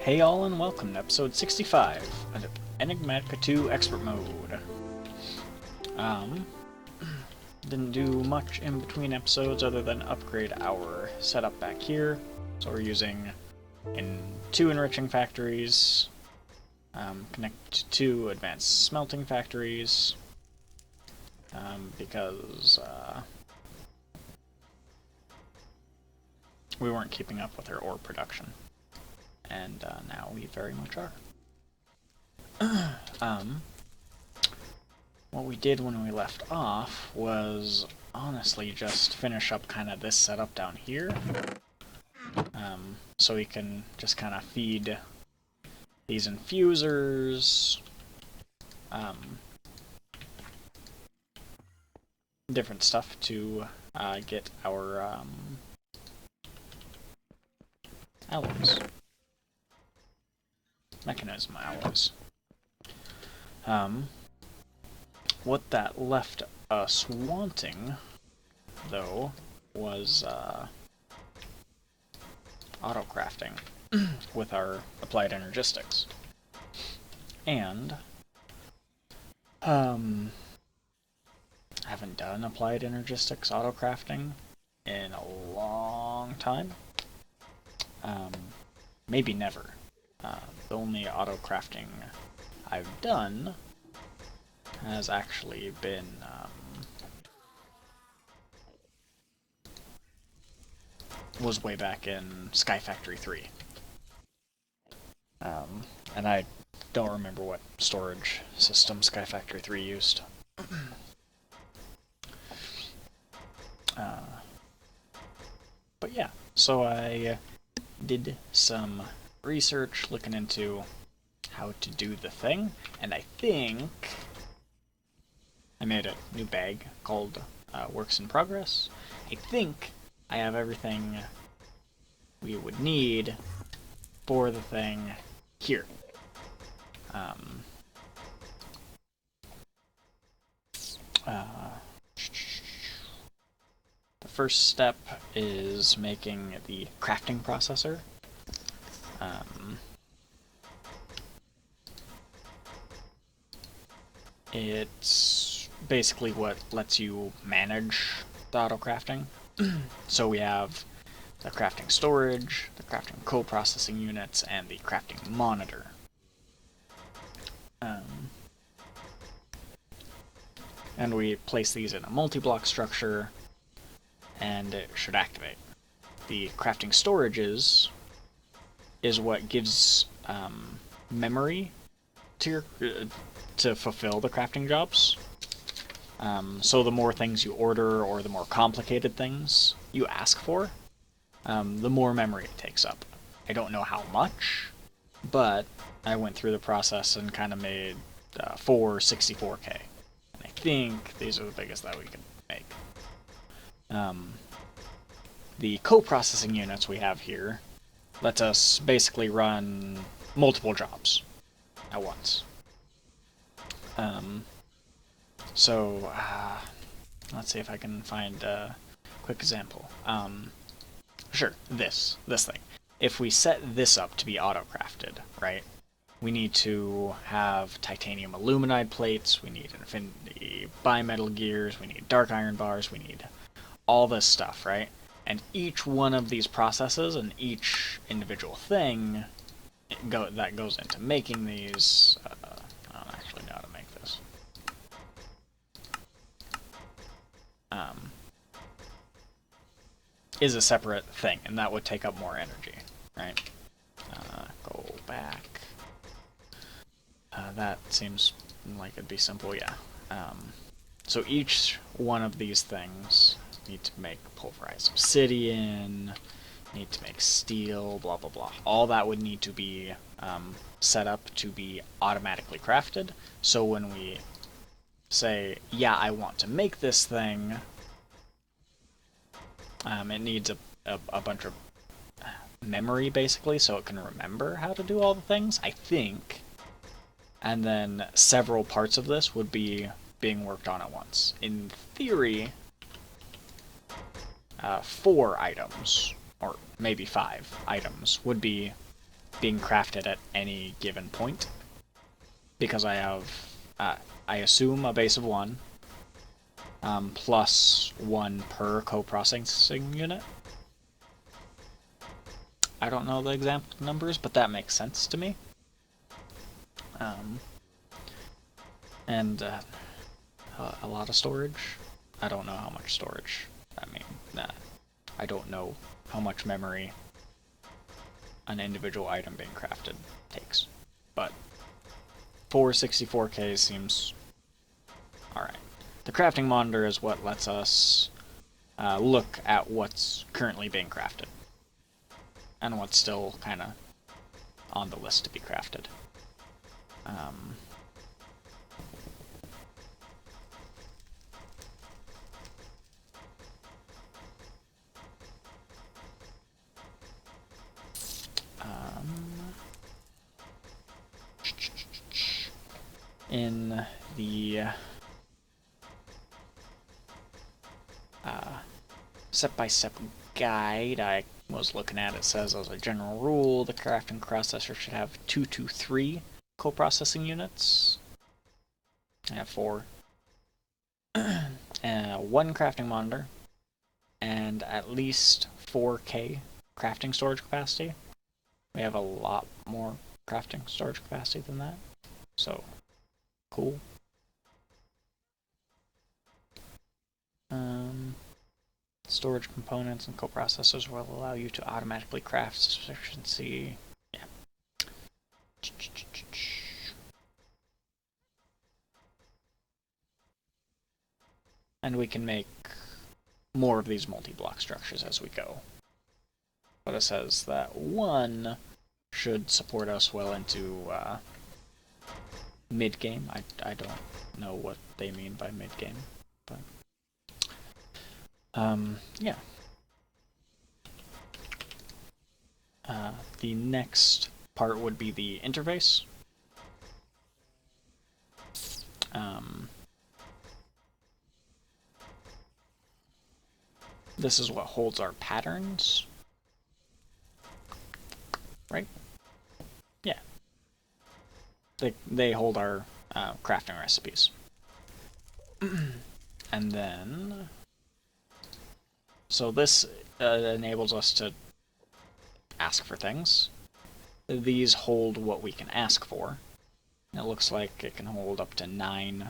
Hey all and welcome to episode 65 of Enigmatica 2 Expert Mode. Um, didn't do much in between episodes other than upgrade our setup back here. So we're using two enriching factories, connect to two advanced smelting factories, because we weren't keeping up with our ore production. And now we very much are. What we did when we left off was honestly just finish up kind of this setup down here. So we can just kind of feed these infusers, different stuff to get our alloys. Mechanism alloys. What that left us wanting, though, was autocrafting with our applied energistics. And I haven't done applied energistics autocrafting in a long time. Maybe never. The only auto-crafting I've done has actually been was way back in Sky Factory 3. And I don't remember what storage system Sky Factory 3 used. But yeah, so I did some research looking into how to do the thing, and I think I made a new bag called Works in Progress. I think I have everything we would need for the thing here. The first step is making the crafting processor. It's basically what lets you manage the auto-crafting. So we have the crafting storage, the crafting co-processing units, and the crafting monitor. And we place these in a multi-block structure, and it should activate. The crafting storages is what gives memory to to fulfill the crafting jobs. So the more things you order, or the more complicated things you ask for, the more memory it takes up. I don't know how much, but I went through the process and kind of made 4 64K. And I think these are the biggest that we can make. The co-processing units we have here lets us basically run multiple jobs at once. So let's see if I can find a quick example. Sure, this thing. If we set this up to be auto-crafted, right, we need to have titanium aluminide plates, we need infinity bimetal gears, we need dark iron bars, we need all this stuff, right? And each one of these processes and each individual thing that goes into making these, I don't actually know how to make this. Is a separate thing, and that would take up more energy, right? Go back. That seems like it'd be simple, yeah. So each one of these things need to make pulverized obsidian, need to make steel, blah blah blah. All that would need to be set up to be automatically crafted. So when we say, yeah, I want to make this thing, it needs a bunch of memory, basically, so it can remember how to do all the things, I think. And then several parts of this would be being worked on at once. In theory, 4 items, or maybe 5 items, would be being crafted at any given point, because I have, I assume, a base of 1, plus 1 per co-processing unit. I don't know the exact numbers, but that makes sense to me. And a lot of storage. I don't know how much storage. I mean, I don't know how much memory an individual item being crafted takes. But 464K seems alright. The crafting monitor is what lets us look at what's currently being crafted and what's still kind of on the list to be crafted. In the step-by-step guide I was looking at, it says as a general rule the crafting processor should have 2 to 3 co-processing units. I have 4. 1 crafting monitor and at least 4K crafting storage capacity. We have a lot more crafting storage capacity than that, so cool. Storage components and coprocessors will allow you to automatically craft sufficiency. Yeah. And we can make more of these multi-block structures as we go. But it says that 1 should support us well into mid-game. I don't know what they mean by mid-game, but yeah. The next part would be the interface. This is what holds our patterns, right? Yeah. They hold our crafting recipes. And then, so this enables us to ask for things. These hold what we can ask for. It looks like it can hold up to 9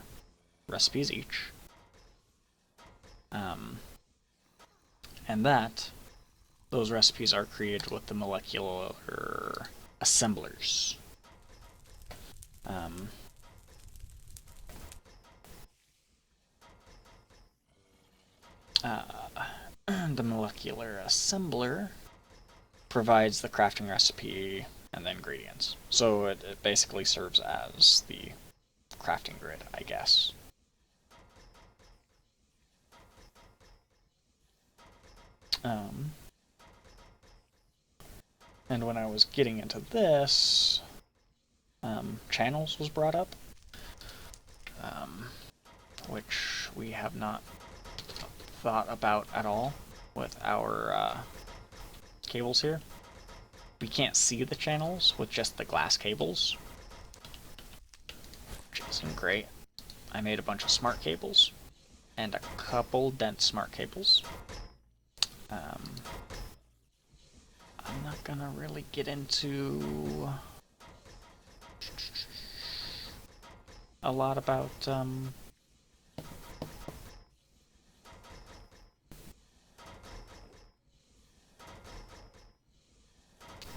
recipes each. And those recipes are created with the molecular assemblers. The molecular assembler provides the crafting recipe and the ingredients. So it basically serves as the crafting grid, I guess. And when I was getting into this, channels was brought up, which we have not thought about at all with our cables here. We can't see the channels with just the glass cables, which isn't great. I made a bunch of smart cables and a couple dense smart cables. I'm not gonna really get into a lot about I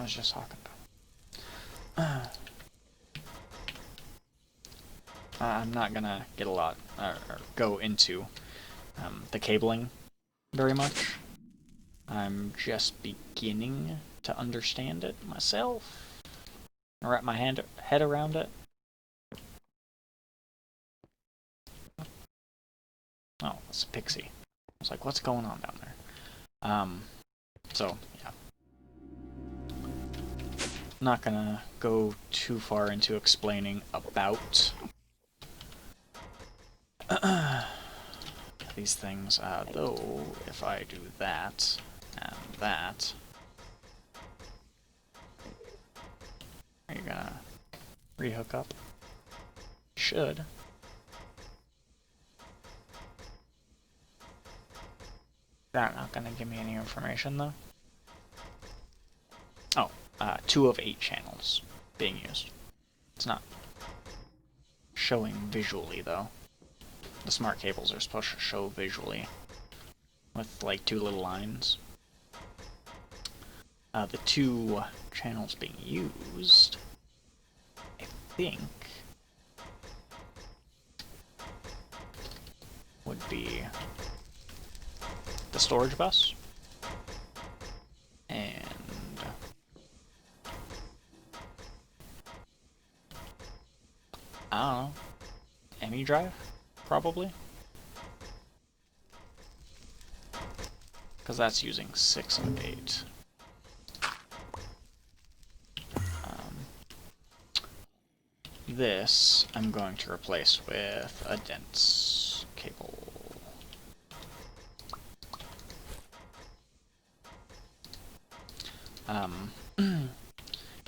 was just talking about. I'm not gonna get a lot or go into the cabling very much. I'm just beginning to understand it myself and wrap my head around it. Oh, it's a pixie. I was like, what's going on down there? So, yeah. I'm not gonna go too far into explaining about these things, though if I do that and that, Are you gonna rehook up? Should. They're not gonna give me any information though. Oh, 2 of 8 channels being used. It's not showing visually though. The smart cables are supposed to show visually with like 2 little lines. The 2 channels being used, I think, would be the storage bus and I don't know, ME drive, probably, because that's using 6 of 8. This I'm going to replace with a dense cable.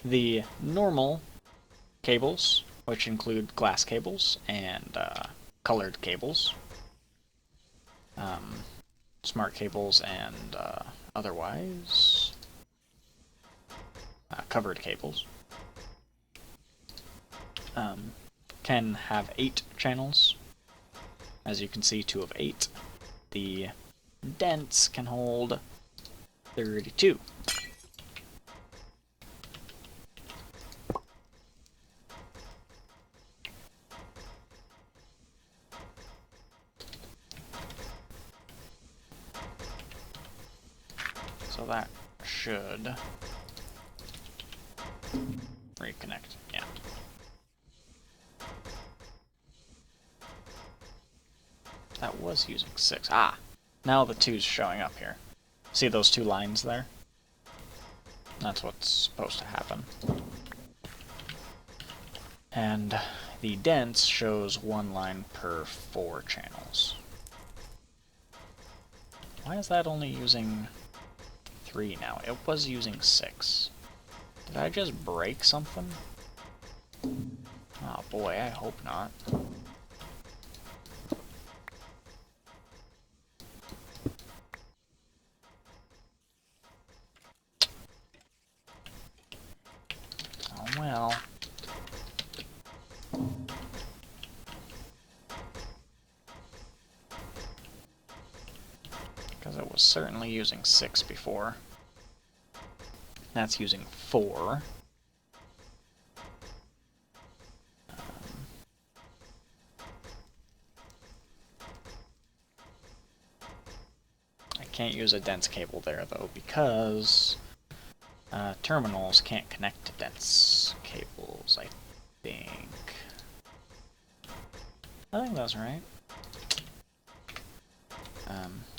The normal cables, which include glass cables and colored cables, smart cables and otherwise covered cables, can have 8 channels. As you can see, 2 of 8. The dense can hold 32. So that should reconnect, yeah. That was using 6. Ah! Now the 2's showing up here. See those 2 lines there? That's what's supposed to happen. And the dense shows 1 line per 4 channels. Why is that only using 3 now? It was using 6. Did I just break something? Oh boy, I hope not. Oh well. Because it was certainly using 6 before. That's using 4. I can't use a dense cable there though because terminals can't connect to dense cables, I think. I think that's right.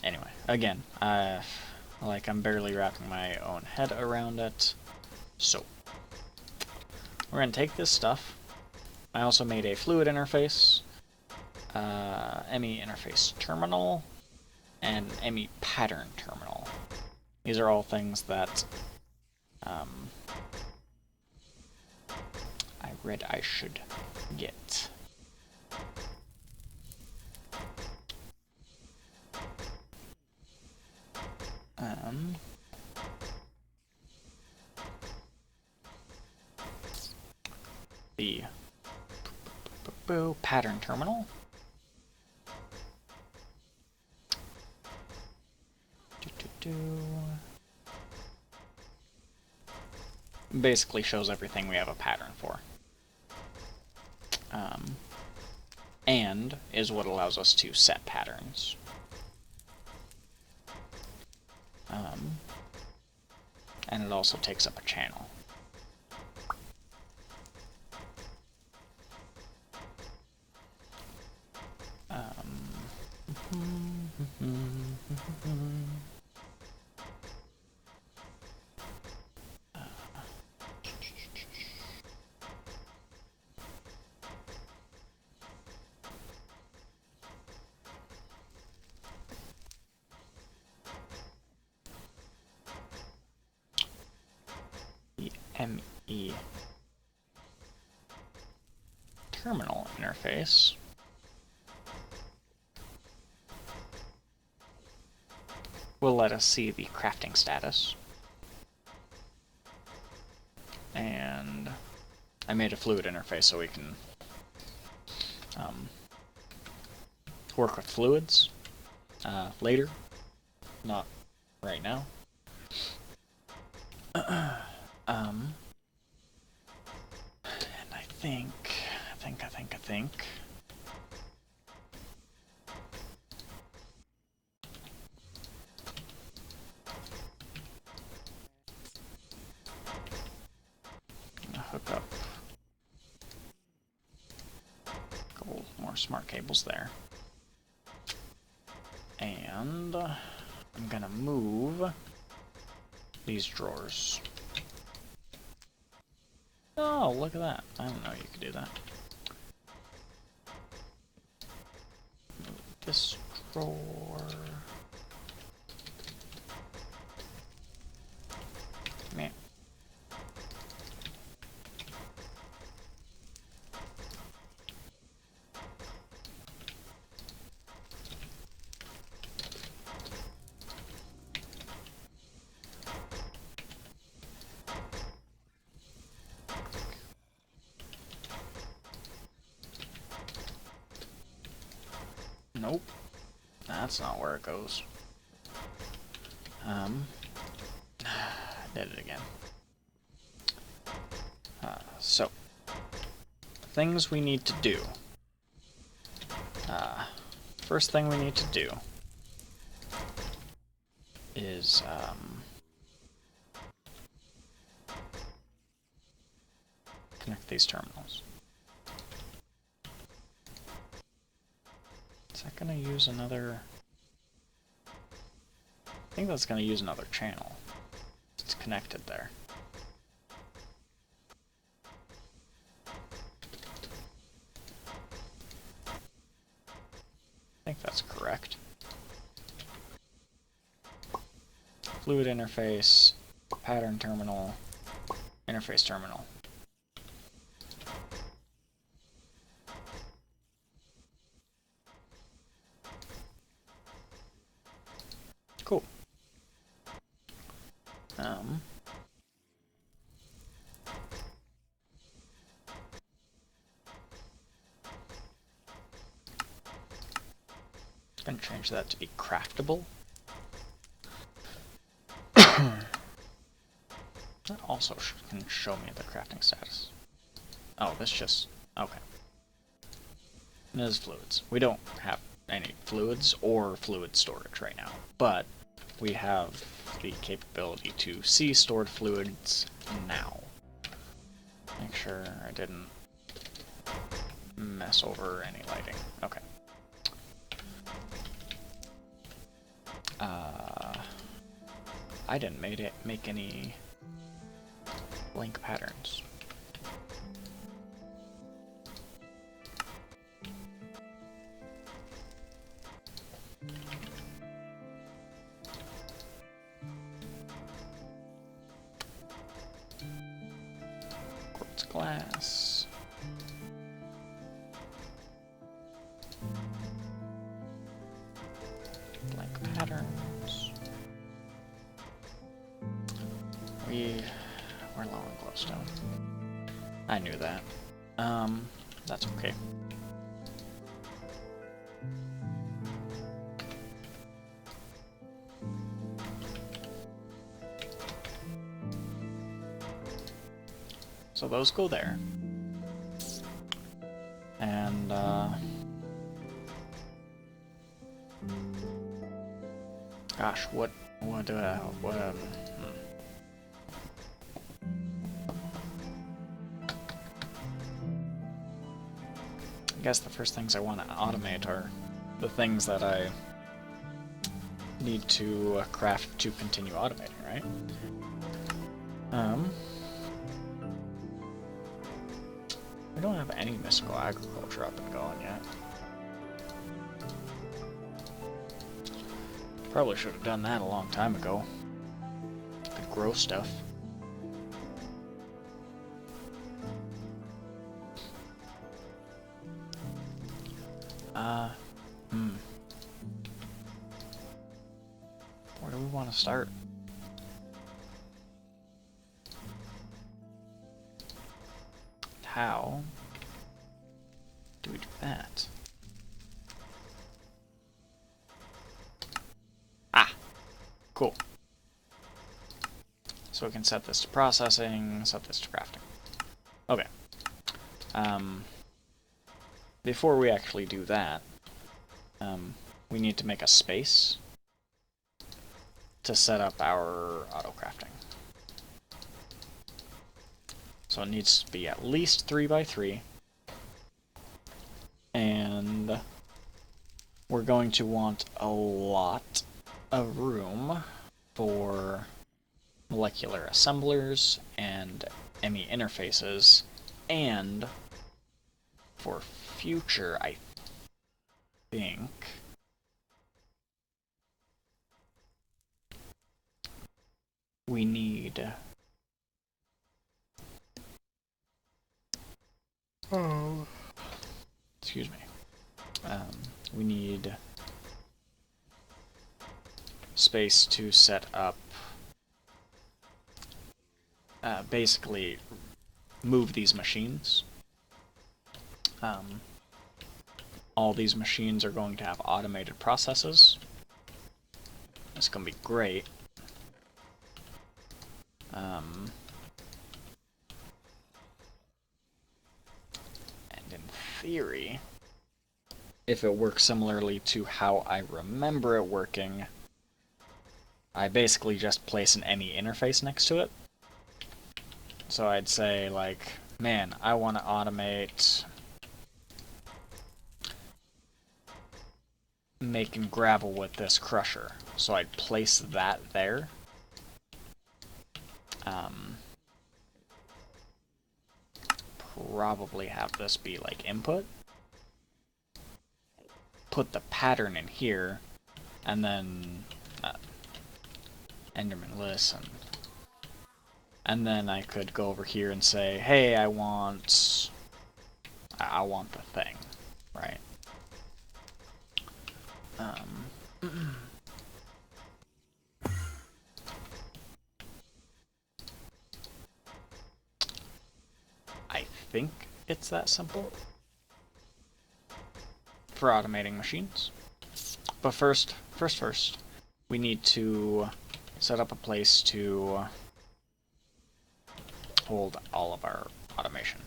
Anyway, again, I'm barely wrapping my own head around it. So, we're going to take this stuff. I also made a fluid interface, ME interface terminal, and ME pattern terminal. These are all things that I read I should get. The pattern terminal. Basically shows everything we have a pattern for. And is what allows us to set patterns. And it also takes up a channel. The ME terminal interface will let us see the crafting status. And I made a fluid interface so we can work with fluids later, not right now. And I think. I'm gonna hook up a couple more smart cables there. And I'm gonna move these drawers. Oh, look at that. I didn't know you could do that. Move this drawer. Meh. Nope, that's not where it goes. Did it again. So, things we need to do. First thing we need to do is connect these terminals. Is that going to use another... I think that's going to use another channel. It's connected there. I think that's correct. Fluid interface, pattern terminal, interface terminal. Cool. Gonna change that to be craftable. That also can show me the crafting status. Oh, this just... okay. It is fluids. We don't have any fluids or fluid storage right now, but we have the capability to see stored fluids now. Make sure I didn't mess over any lighting. Okay. I didn't make any link patterns. Quartz glass. Blank patterns. We're low on glowstone. I knew that. That's okay. So those go there. And, gosh, what I guess the first things I want to automate are the things that I need to craft to continue automating, right? We don't have any mystical agriculture up and going yet. Probably should have done that a long time ago. Could grow stuff. Uh, hmm. Where do we want to start? How do we do that? Ah, cool. So we can set this to processing, set this to crafting. Okay. Before we actually do that, we need to make a space to set up our auto-crafting. So it needs to be at least 3 by 3. And we're going to want a lot of room for molecular assemblers and ME interfaces, and for future, I think, we need... Oh. Excuse me. We need space to set up, basically move these machines. All these machines are going to have automated processes. It's going to be great. And in theory, if it works similarly to how I remember it working, I basically just place an ME interface next to it. So I'd say, like, man, I want to automate making gravel with this crusher. So I'd place that there. Probably have this be like input. Put the pattern in here, and then Enderman listen. And then I could go over here and say, hey, I want the thing, right? I think it's that simple for automating machines. But first, we need to set up a place to hold all of our automation.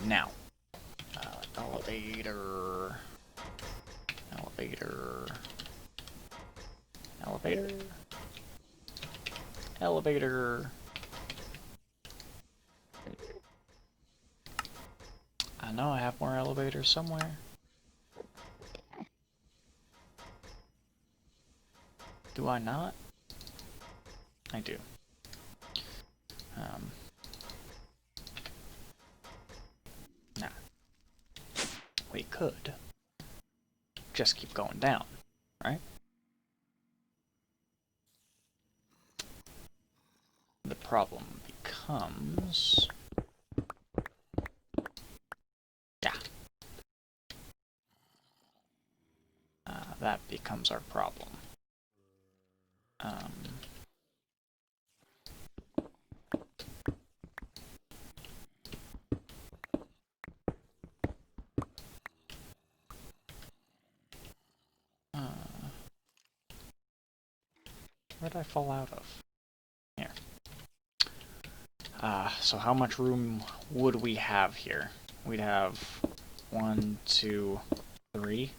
Now, elevator, elevator, elevator, elevator. I know I have more elevators somewhere. Do I not? I do. Nah. We could just keep going down, right? The problem becomes... yeah. That becomes our problem. Where'd I fall out of? Here. So how much room would we have here? We'd have 1, 2, 3.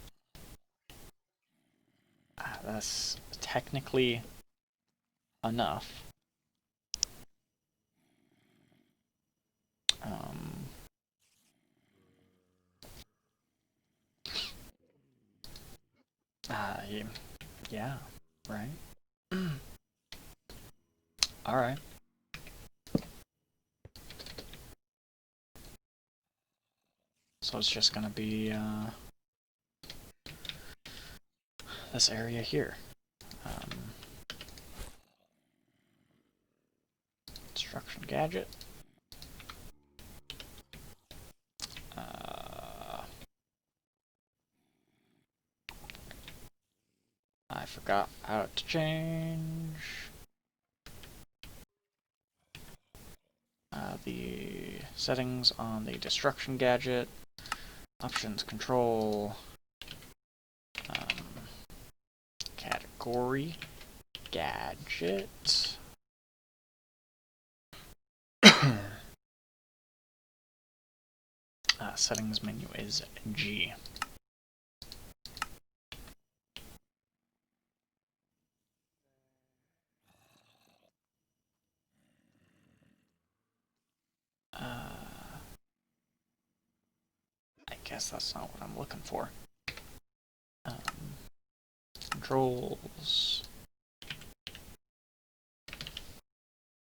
That's technically enough. Yeah, right? Alright. So it's just gonna be, this area here. Construction gadget. forgot how to change the settings on the destruction gadget. Options, control, category, gadget. Settings menu is G. I guess that's not what I'm looking for. Controls,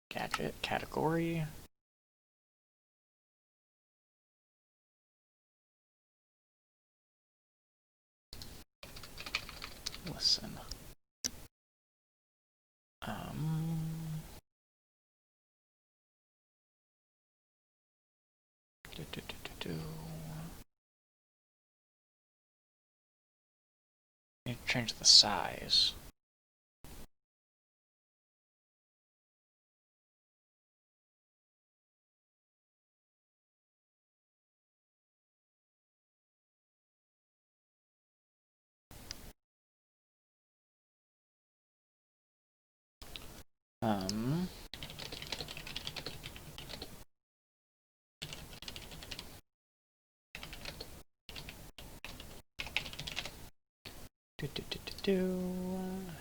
gadget, category. Listen. Need to change the size.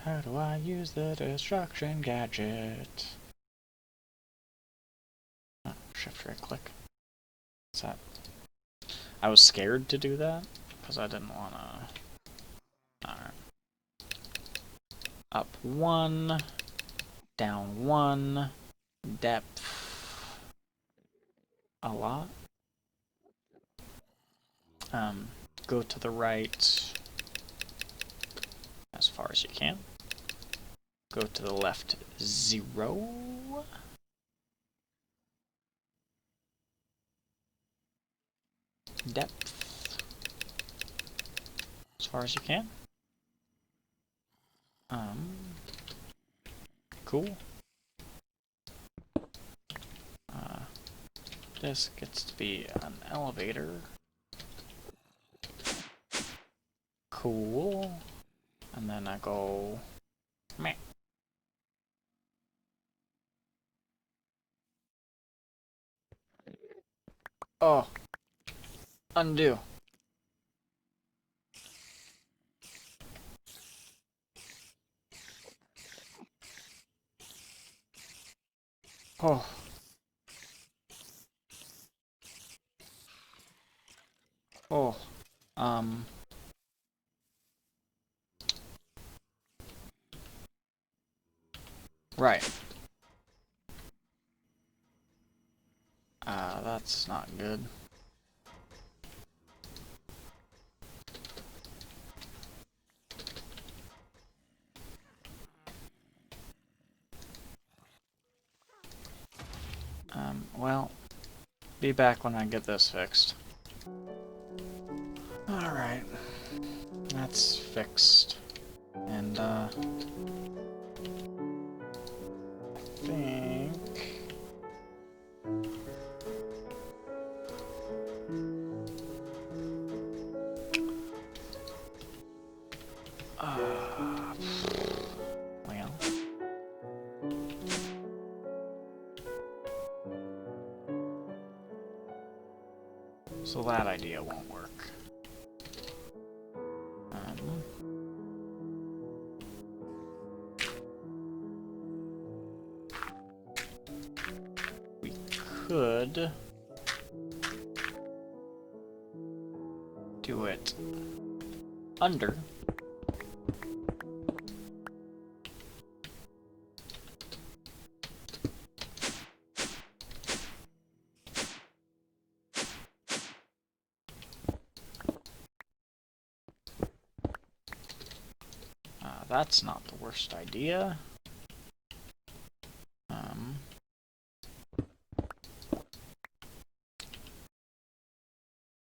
How do I use the destruction gadget? Oh, shift right click. What's that? I was scared to do that because I didn't want to. Alright. Up 1, down 1, depth a lot. Go to the right as far as you can. Go to the left 0. Depth as far as you can. Cool. This gets to be an elevator. Cool. And then I go meh. Oh. Undo. Oh. Oh. Right. That's not good. Well, be back when I get this fixed. Alright. That's fixed. And, I think... well... So that idea won't work. We could do it under. That's not the worst idea.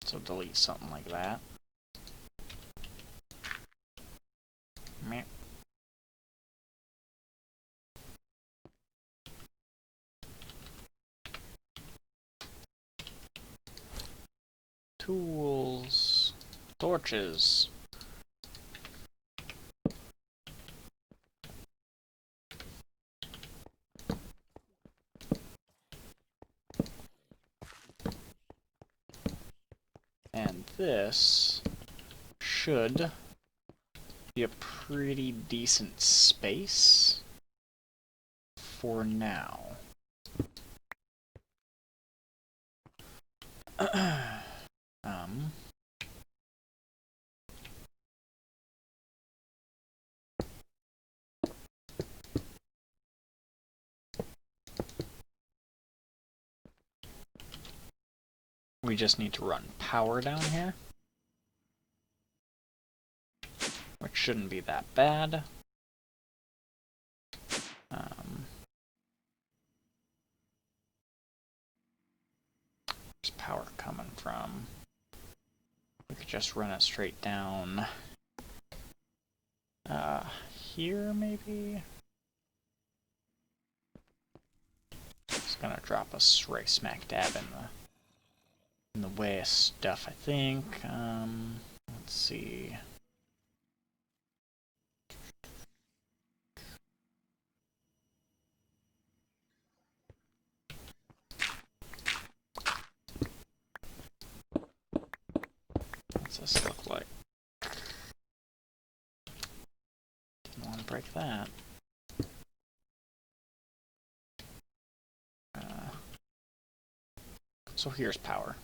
So delete something like that. Meh. tools, torches. And this should be a pretty decent space for now. We just need to run power down here, which shouldn't be that bad. Where's power coming from? We could just run it straight down here, maybe? It's gonna drop us right smack dab in the way of stuff, I think. Let's see. What's this look like? Didn't want to break that. So here's power.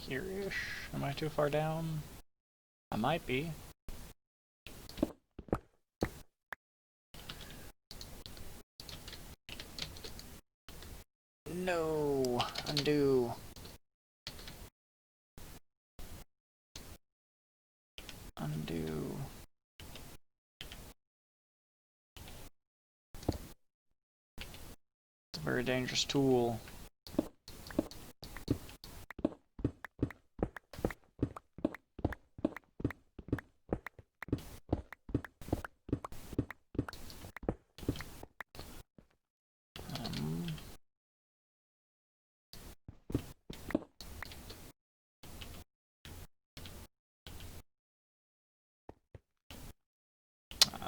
Here-ish. Am I too far down? I might be. No! Undo! Undo. It's a very dangerous tool.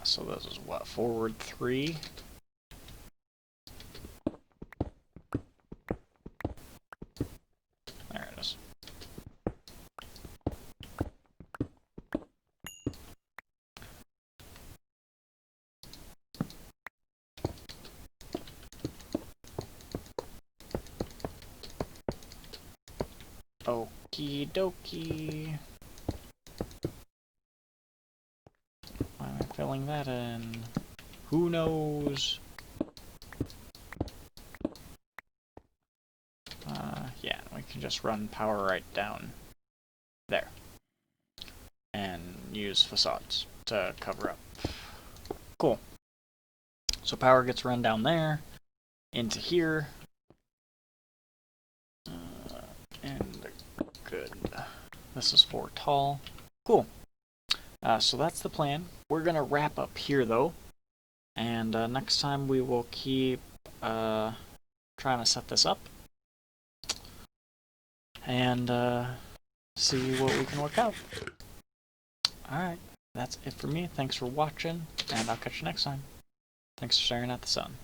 So this is what, forward 3? There it is. Okie dokie. Why am I filling that in? Who knows? Yeah, we can just run power right down there. And use facades to cover up. Cool. So power gets run down there, into here. And good. This is 4 tall. Cool. So that's the plan. We're going to wrap up here, though. And next time we will keep trying to set this up. And see what we can work out. Alright, that's it for me. Thanks for watching, and I'll catch you next time. Thanks for staring at the sun.